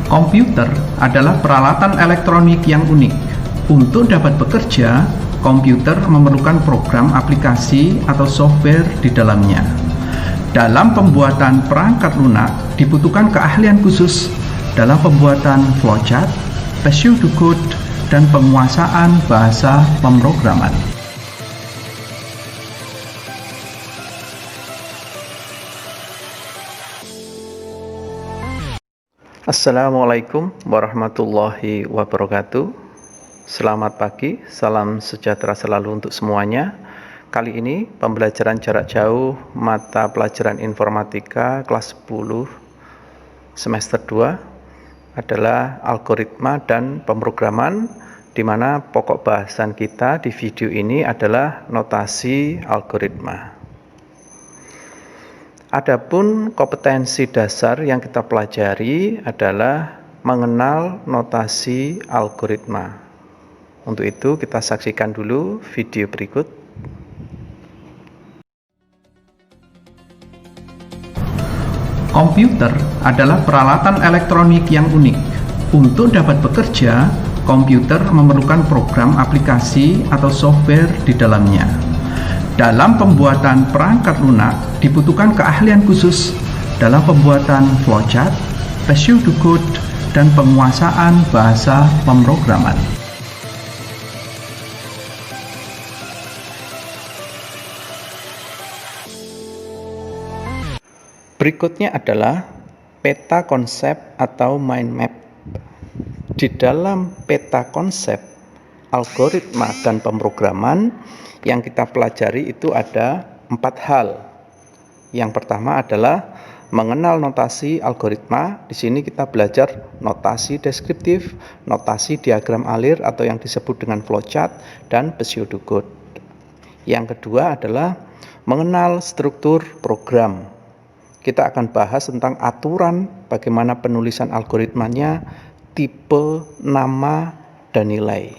Komputer adalah peralatan elektronik yang unik. Untuk dapat bekerja, komputer memerlukan program aplikasi atau software di dalamnya. Dalam pembuatan perangkat lunak, dibutuhkan keahlian khusus dalam pembuatan flowchart, pseudocode, dan penguasaan bahasa pemrograman. Assalamualaikum warahmatullahi wabarakatuh. Selamat pagi, salam sejahtera selalu untuk semuanya. Kali ini pembelajaran jarak jauh mata pelajaran informatika kelas 10 semester 2 adalah algoritma dan pemrograman, di mana pokok bahasan kita di video ini adalah notasi algoritma. Adapun kompetensi dasar yang kita pelajari adalah mengenal notasi algoritma. Untuk itu kita saksikan dulu video berikut. Komputer adalah peralatan elektronik yang unik. Untuk dapat bekerja, komputer memerlukan program aplikasi atau software di dalamnya. Dalam pembuatan perangkat lunak, dibutuhkan keahlian khusus dalam pembuatan flowchart, pseudocode, dan penguasaan bahasa pemrograman. Berikutnya adalah peta konsep atau mind map. Di dalam peta konsep, algoritma dan pemrograman yang kita pelajari itu ada 4 hal. Yang pertama adalah mengenal notasi algoritma. Di sini kita belajar notasi deskriptif, notasi diagram alir atau yang disebut dengan flowchart, dan pseudocode. Yang kedua adalah mengenal struktur program. Kita akan bahas tentang aturan bagaimana penulisan algoritmanya, tipe, nama, dan nilai.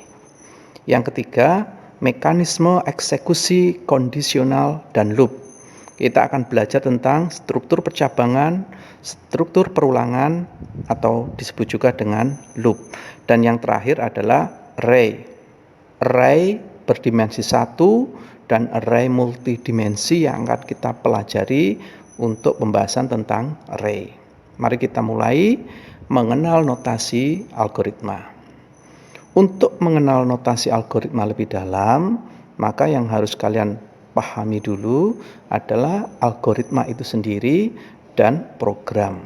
Yang ketiga, mekanisme eksekusi kondisional dan loop. Kita akan belajar tentang struktur percabangan, struktur perulangan, atau disebut juga dengan loop. Dan yang terakhir adalah array. Array berdimensi 1 dan array multidimensi yang akan kita pelajari untuk pembahasan tentang array. Mari kita mulai mengenal notasi algoritma. Untuk mengenal notasi algoritma lebih dalam, maka yang harus kalian pahami dulu adalah algoritma itu sendiri dan program.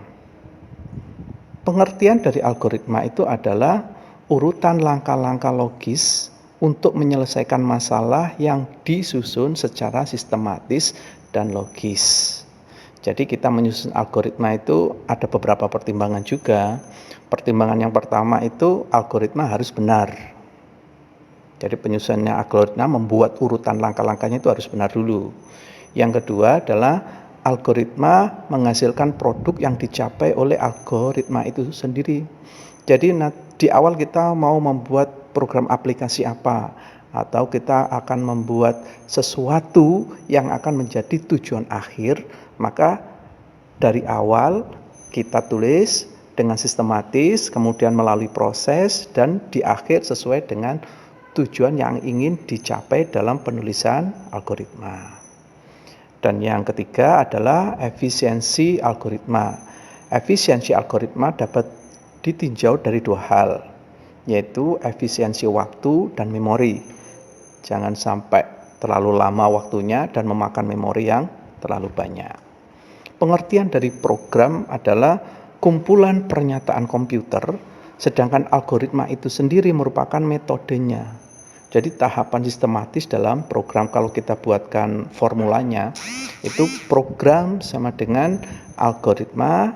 Pengertian dari algoritma itu adalah urutan langkah-langkah logis untuk menyelesaikan masalah yang disusun secara sistematis dan logis. Jadi kita menyusun algoritma itu ada beberapa pertimbangan juga. Pertimbangan yang pertama itu algoritma harus benar. Jadi penyusunannya algoritma membuat urutan langkah-langkahnya itu harus benar dulu. Yang kedua adalah algoritma menghasilkan produk yang dicapai oleh algoritma itu sendiri. Jadi di awal kita mau membuat program aplikasi apa, atau kita akan membuat sesuatu yang akan menjadi tujuan akhir, maka dari awal kita tulis dengan sistematis, kemudian melalui proses, dan di akhir sesuai dengan tujuan yang ingin dicapai dalam penulisan algoritma. Dan yang ketiga adalah efisiensi algoritma. Efisiensi algoritma dapat ditinjau dari 2 hal, yaitu efisiensi waktu dan memori. Jangan sampai terlalu lama waktunya dan memakan memori yang terlalu banyak. Pengertian dari program adalah kumpulan pernyataan komputer, sedangkan algoritma itu sendiri merupakan metodenya. Jadi tahapan sistematis dalam program, kalau kita buatkan formulanya, itu program sama dengan algoritma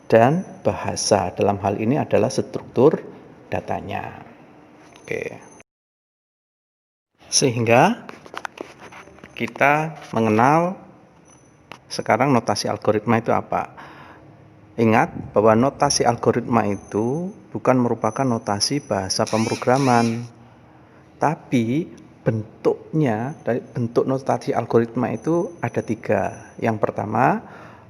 dan bahasa. Dalam hal ini adalah struktur datanya. Oke. Sehingga kita mengenal sekarang notasi algoritma itu apa. Ingat bahwa notasi algoritma itu bukan merupakan notasi bahasa pemrograman, tapi bentuknya, dari bentuk notasi algoritma itu ada 3. Yang pertama,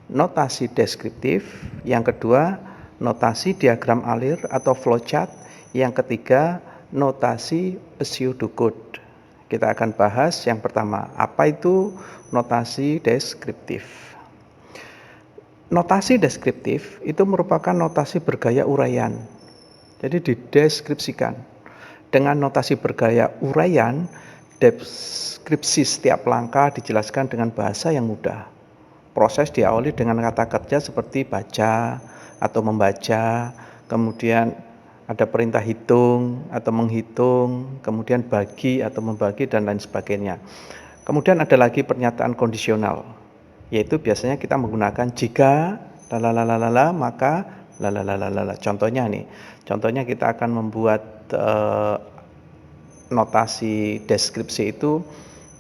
notasi deskriptif. Yang kedua, notasi diagram alir atau flowchart. Yang ketiga, notasi pseudocode. Kita akan bahas yang pertama, apa itu notasi deskriptif. Notasi deskriptif itu merupakan notasi bergaya uraian. Jadi dideskripsikan. Dengan notasi bergaya uraian, deskripsi setiap langkah dijelaskan dengan bahasa yang mudah. Proses diawali dengan kata kerja seperti baca atau membaca, kemudian ada perintah hitung atau menghitung, kemudian bagi atau membagi, dan lain sebagainya. Kemudian ada lagi pernyataan kondisional, yaitu biasanya kita menggunakan jika lalalala maka lalalala. Contohnya kita akan membuat notasi deskripsi itu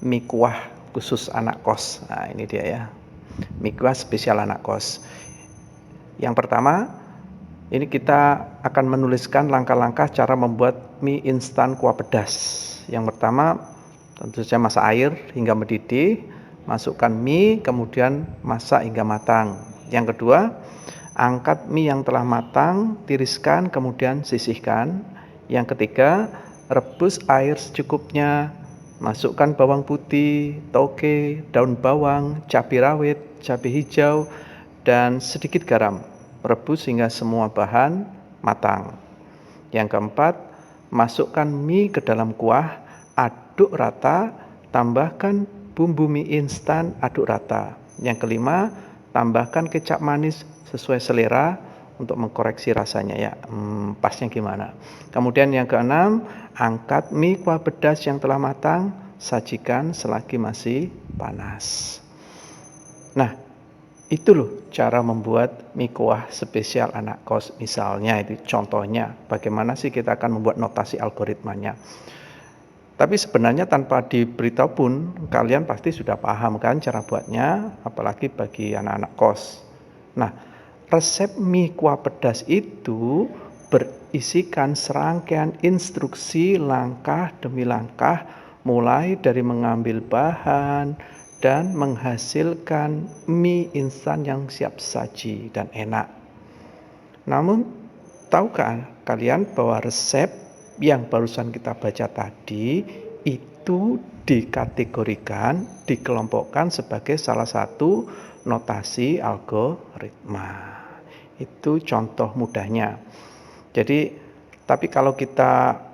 mie kuah khusus anak kos. Nah, ini dia ya. Mie kuah spesial anak kos. Yang pertama, ini kita akan menuliskan langkah-langkah cara membuat mie instan kuah pedas. Yang pertama, tentu saja masak air hingga mendidih, masukkan mie, kemudian masak hingga matang. Yang kedua, angkat mie yang telah matang, tiriskan, kemudian sisihkan. Yang ketiga, rebus air secukupnya, masukkan bawang putih, toge, daun bawang, cabai rawit, cabai hijau, dan sedikit garam. Rebus hingga semua bahan matang. Yang keempat, masukkan mie ke dalam kuah, aduk rata, tambahkan bumbu mie instan, aduk rata. Yang kelima, tambahkan kecap manis sesuai selera untuk mengkoreksi rasanya ya, pasnya gimana. Kemudian yang keenam, angkat mie kuah pedas yang telah matang, sajikan selagi masih panas. Nah, itu loh cara membuat mie kuah spesial anak kos. Misalnya itu contohnya, bagaimana sih kita akan membuat notasi algoritmanya. Tapi sebenarnya tanpa diberitahu pun kalian pasti sudah paham kan cara buatnya, apalagi bagi anak-anak kos. Nah, resep mie kuah pedas itu berisikan serangkaian instruksi langkah demi langkah, mulai dari mengambil bahan dan menghasilkan mie instan yang siap saji dan enak. Namun, tahukah kalian bahwa resep yang barusan kita baca tadi itu dikategorikan, dikelompokkan sebagai salah satu notasi algoritma. Itu contoh mudahnya. Jadi, tapi kalau kita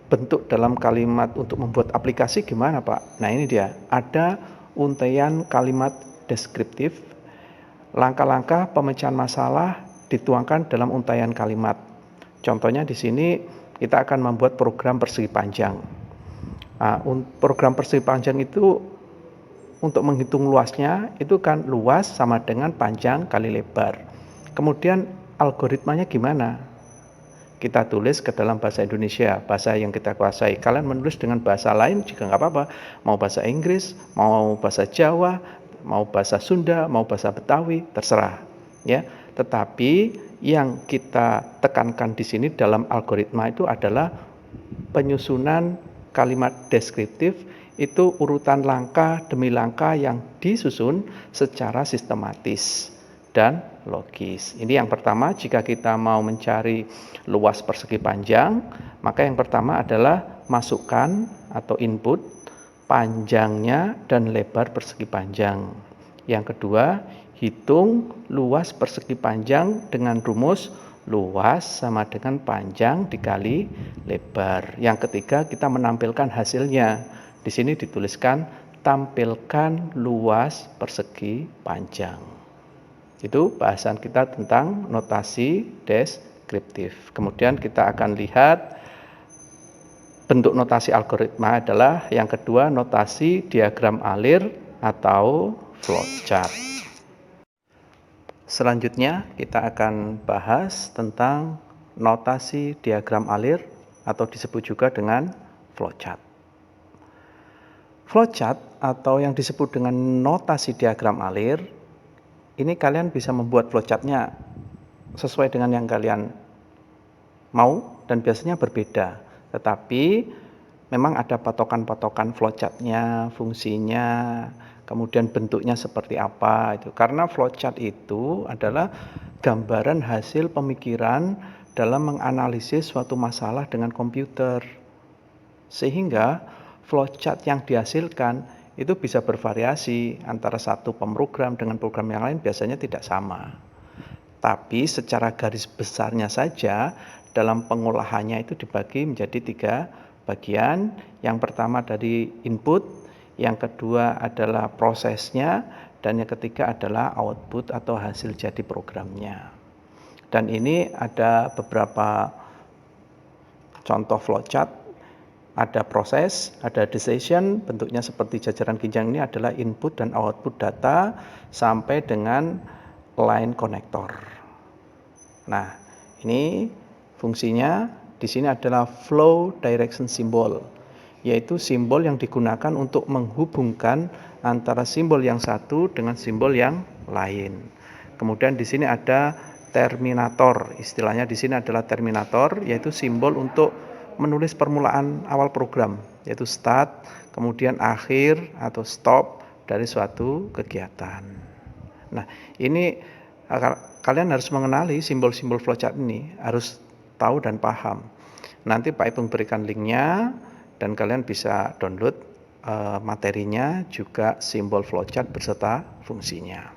bentuk dalam kalimat untuk membuat aplikasi gimana Pak? Nah ini dia, ada untaian kalimat deskriptif, langkah-langkah pemecahan masalah dituangkan dalam untaian kalimat. Contohnya di sini kita akan membuat program persegi panjang. Nah, program persegi panjang itu untuk menghitung luasnya itu kan luas sama dengan panjang kali lebar. Kemudian algoritmanya gimana? Kita tulis ke dalam bahasa Indonesia, bahasa yang kita kuasai. Kalian menulis dengan bahasa lain juga nggak apa-apa. Mau bahasa Inggris, mau bahasa Jawa, mau bahasa Sunda, mau bahasa Betawi, terserah. Ya. Tetapi yang kita tekankan di sini dalam algoritma itu adalah penyusunan kalimat deskriptif, itu urutan langkah demi langkah yang disusun secara sistematis dan logis. Ini yang pertama, jika kita mau mencari luas persegi panjang, maka yang pertama adalah masukkan atau input panjangnya dan lebar persegi panjang. Yang kedua, hitung luas persegi panjang dengan rumus luas sama dengan panjang dikali lebar. Yang ketiga, kita menampilkan hasilnya. Di sini dituliskan tampilkan luas persegi panjang. Itu bahasan kita tentang notasi deskriptif. Kemudian kita akan lihat bentuk notasi algoritma adalah yang kedua, notasi diagram alir atau flowchart. Selanjutnya kita akan bahas tentang notasi diagram alir atau disebut juga dengan flowchart. Flowchart atau yang disebut dengan notasi diagram alir, ini kalian bisa membuat flowchartnya sesuai dengan yang kalian mau dan biasanya berbeda. Tetapi memang ada patokan-patokan flowchartnya, fungsinya. kemudian bentuknya seperti apa itu. Karena flowchart itu adalah gambaran hasil pemikiran dalam menganalisis suatu masalah dengan komputer. Sehingga flowchart yang dihasilkan itu bisa bervariasi antara satu pemrogram dengan program yang lain, biasanya tidak sama. Tapi secara garis besarnya saja dalam pengolahannya itu dibagi menjadi 3 bagian. Yang pertama dari input, yang kedua adalah prosesnya, dan yang ketiga adalah output atau hasil jadi programnya. Dan ini ada beberapa contoh flowchart. Ada proses, ada decision, bentuknya seperti jajaran ginjang. Ini adalah input dan output data sampai dengan line connector. Nah, ini fungsinya di sini adalah flow direction symbol, yaitu simbol yang digunakan untuk menghubungkan antara simbol yang satu dengan simbol yang lain. Kemudian di sini ada terminator, istilahnya di sini adalah terminator, yaitu simbol untuk menulis permulaan awal program, yaitu start, kemudian akhir atau stop dari suatu kegiatan. Nah, ini kalian harus mengenali simbol-simbol flowchart ini, harus tahu dan paham. Nanti Pak Ipung berikan linknya dan kalian bisa download materinya, juga simbol flowchart beserta fungsinya.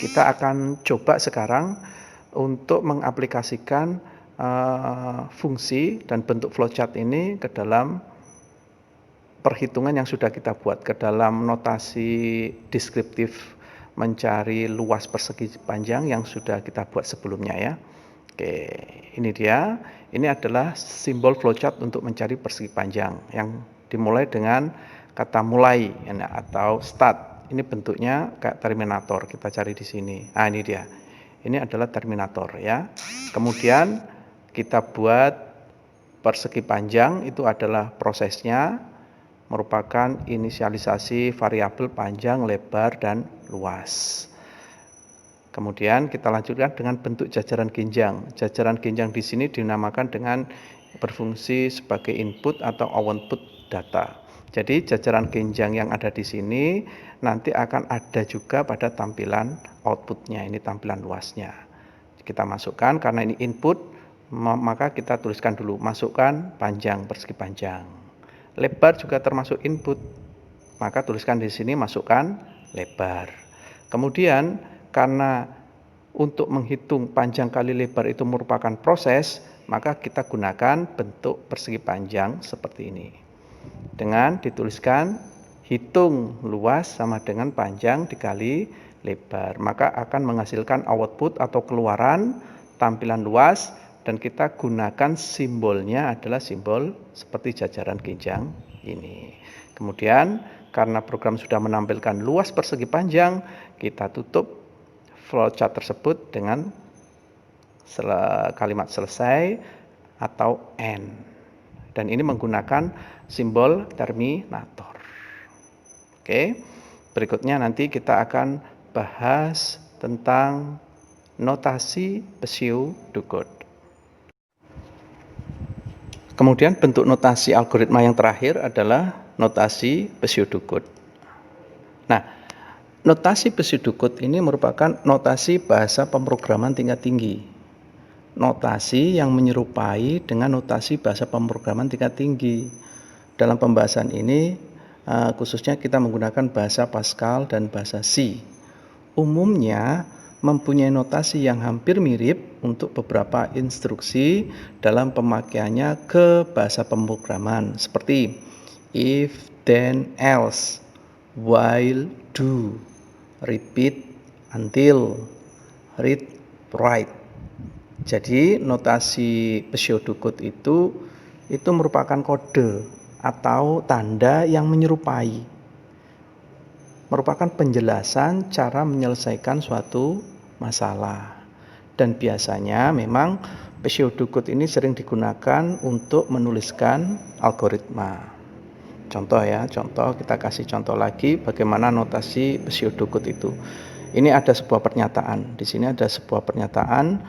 Kita akan coba sekarang untuk mengaplikasikan fungsi dan bentuk flowchart ini ke dalam perhitungan yang sudah kita buat, ke dalam notasi deskriptif mencari luas persegi panjang yang sudah kita buat sebelumnya ya. Oke, ini dia. Ini adalah simbol flowchart untuk mencari persegi panjang yang dimulai dengan kata mulai atau start. Ini bentuknya kayak terminator, kita cari di sini. Nah, ini dia. Ini adalah terminator ya. Kemudian kita buat persegi panjang, itu adalah prosesnya, merupakan inisialisasi variabel panjang, lebar, dan luas. Kemudian kita lanjutkan dengan bentuk jajaran ginjang. Jajaran ginjang di sini dinamakan dengan berfungsi sebagai input atau output data. Jadi jajaran ginjang yang ada di sini nanti akan ada juga pada tampilan outputnya, ini tampilan luasnya. Kita masukkan, karena ini input, maka kita tuliskan dulu, masukkan panjang, persegi panjang. Lebar juga termasuk input, maka tuliskan di sini masukkan lebar. Kemudian karena untuk menghitung panjang kali lebar itu merupakan proses, maka kita gunakan bentuk persegi panjang seperti ini. Dengan dituliskan hitung luas sama dengan panjang dikali lebar, maka akan menghasilkan output atau keluaran tampilan luas, dan kita gunakan simbolnya adalah simbol seperti jajaran ginjang ini. Kemudian karena program sudah menampilkan luas persegi panjang, kita tutup flowchart tersebut dengan kalimat selesai atau end. Dan ini menggunakan simbol terminator. Oke, berikutnya nanti kita akan bahas tentang notasi pseudo-code. Kemudian bentuk notasi algoritma yang terakhir adalah notasi pseudo-code. Nah, notasi pseudo-code ini merupakan notasi bahasa pemrograman tingkat tinggi. Notasi yang menyerupai dengan notasi bahasa pemrograman tingkat tinggi. Dalam pembahasan ini khususnya kita menggunakan bahasa Pascal dan bahasa C. Umumnya mempunyai notasi yang hampir mirip untuk beberapa instruksi dalam pemakaiannya ke bahasa pemrograman seperti if, then, else, while, do, repeat, until, read, write. Jadi notasi pseudocode itu merupakan kode atau tanda yang menyerupai, merupakan penjelasan cara menyelesaikan suatu masalah. Dan biasanya memang pseudocode ini sering digunakan untuk menuliskan algoritma. Contoh ya, kita kasih contoh lagi bagaimana notasi pseudocode itu. Ini ada sebuah pernyataan. Di sini ada sebuah pernyataan,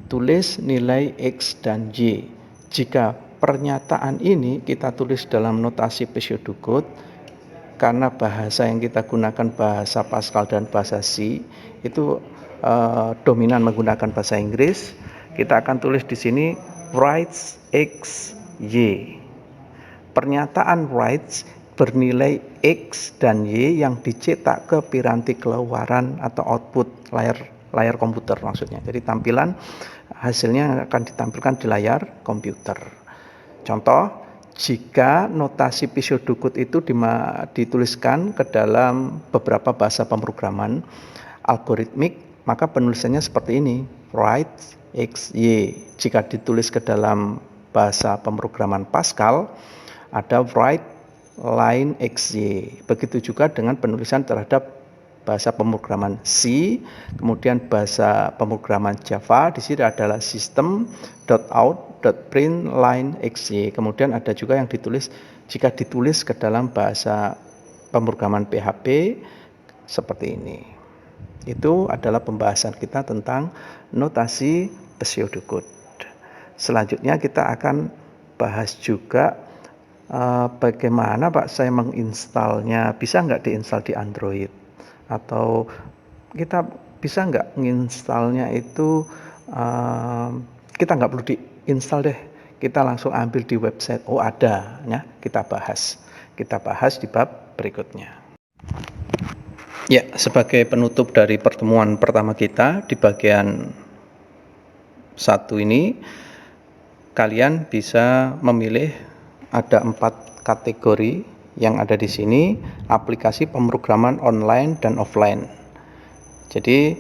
tulis nilai X dan Y. Jika pernyataan ini kita tulis dalam notasi pseudocode, karena bahasa yang kita gunakan bahasa Pascal dan bahasa C itu dominan menggunakan bahasa Inggris, kita akan tulis di sini rights X Y. Pernyataan rights bernilai X dan Y yang dicetak ke piranti keluaran atau output layar komputer maksudnya. Jadi tampilan hasilnya akan ditampilkan di layar komputer. Contoh, jika notasi pseudocode itu dituliskan ke dalam beberapa bahasa pemrograman algoritmik, maka penulisannya seperti ini, write X, Y. Jika ditulis ke dalam bahasa pemrograman Pascal, ada write line X, Y. Begitu juga dengan penulisan terhadap bahasa pemrograman C, kemudian bahasa pemrograman Java, di sini adalah system.out.print line X, Y. Kemudian ada juga yang ditulis, jika ditulis ke dalam bahasa pemrograman PHP seperti ini. Itu adalah pembahasan kita tentang notasi pseudocode. Selanjutnya kita akan bahas juga bagaimana Pak saya menginstalnya, bisa nggak diinstal di Android, atau kita bisa nggak menginstalnya itu kita nggak perlu diinstal deh, kita langsung ambil di website. Oh ada ya, kita bahas di bab berikutnya. Ya, sebagai penutup dari pertemuan pertama kita di bagian 1 ini, kalian bisa memilih ada 4 kategori yang ada di sini, aplikasi pemrograman online dan offline. Jadi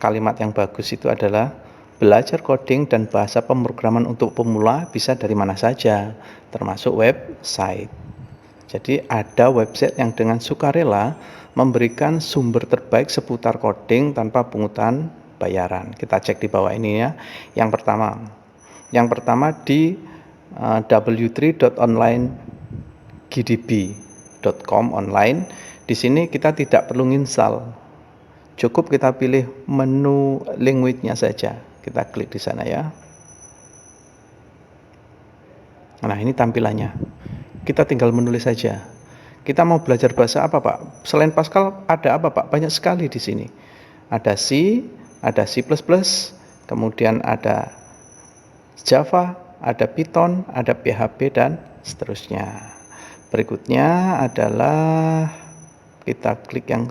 kalimat yang bagus itu adalah belajar coding dan bahasa pemrograman untuk pemula bisa dari mana saja, termasuk website. Jadi ada website yang dengan sukarela memberikan sumber terbaik seputar coding tanpa pungutan bayaran. Kita cek di bawah ini ya. Yang pertama di w3.onlinegdb.com online. Di sini kita tidak perlu install. Cukup kita pilih menu language-nya saja. Kita klik di sana ya. Nah, ini tampilannya. Kita tinggal menulis saja. Kita mau belajar bahasa apa, Pak? Selain Pascal ada apa, Pak? Banyak sekali di sini. Ada C, ada C++, kemudian ada Java, ada Python, ada PHP dan seterusnya. Berikutnya adalah kita klik yang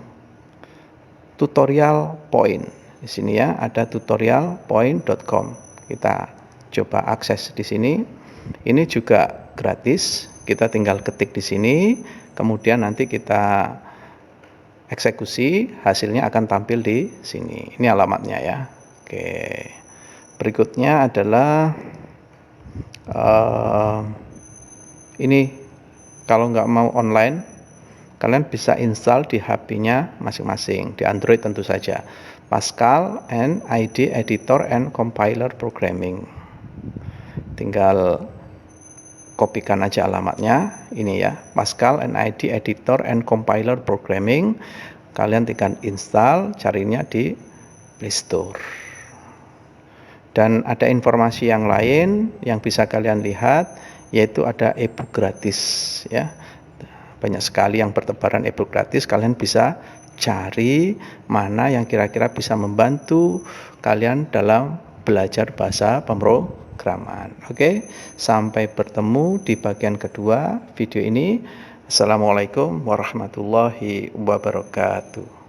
tutorial point. Di sini ya, ada tutorialpoint.com. Kita coba akses di sini. Ini juga gratis. Kita tinggal ketik di sini, kemudian nanti kita eksekusi, hasilnya akan tampil di sini. Ini alamatnya ya. Oke. Berikutnya adalah ini, kalau nggak mau online, kalian bisa install di HP-nya masing-masing. Di Android tentu saja. Pascal and ID Editor and Compiler Programming. Tinggal kopikan aja alamatnya, ini ya, Pascal and ID Editor and Compiler Programming. Kalian tinggal install, carinya di Play Store. Dan ada informasi yang lain yang bisa kalian lihat, yaitu ada ebook gratis ya. Banyak sekali yang bertebaran ebook gratis, kalian bisa cari mana yang kira-kira bisa membantu kalian dalam belajar bahasa pemrograman. Oke, sampai bertemu di bagian kedua video ini. Assalamualaikum warahmatullahi wabarakatuh.